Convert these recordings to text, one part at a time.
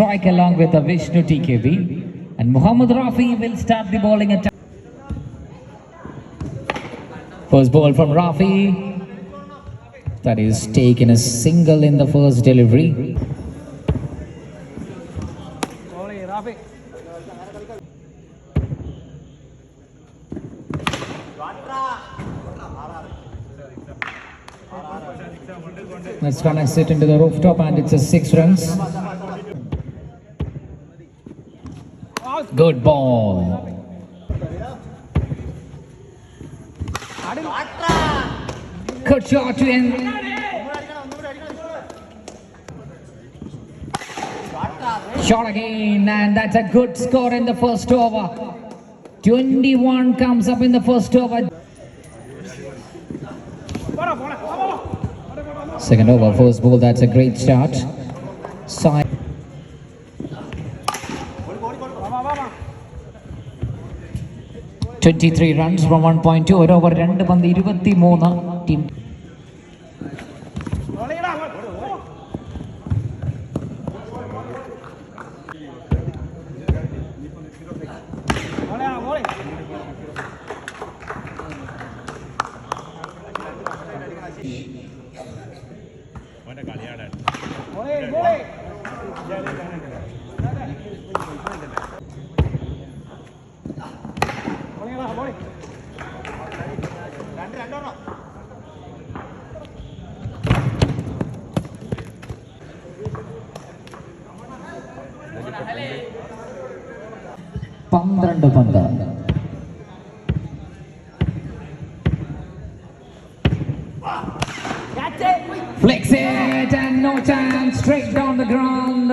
strike along with the Vishnu TKB. And Muhammad Rafi will start the bowling attack. First ball from Rafi. That is taken a single in the first delivery. Let's connect it into the rooftop and it's a 6 runs. Good ball. Good shot to end. Shot again, and that's a good score in the first over. 21 comes up in the first over. Second over, first ball, that's a great start. Side. $23 runs from 1.2. Over 2 പന്ത് 23 team. പന്ത്രണ്ട് പന്ത്. Flicks it and no chance, straight down the ground,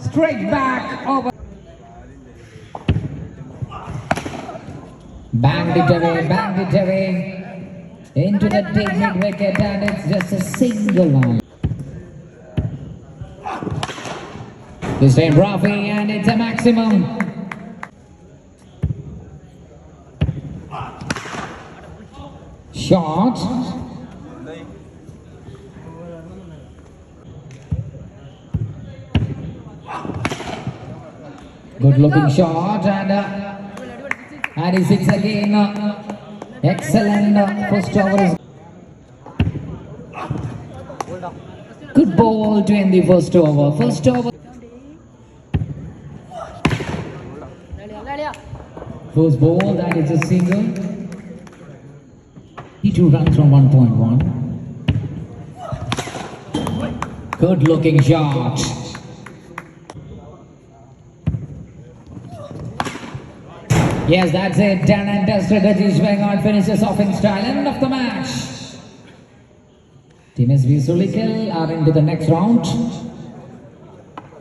straight back over. Banged it away into the deep mid wicket, and it's just a single one. This time Rafi, and it's a maximum. Shot. Good looking shot, and he six again. Excellent first over. Good ball to end the first over. First over. First ball, that is a single. 2 runs from 1.1. Good looking shot. Yes, that's it. Done and dusted. Rajesh Vengat finishes off in style. End of the match. Team SV Sulikal are into the next round.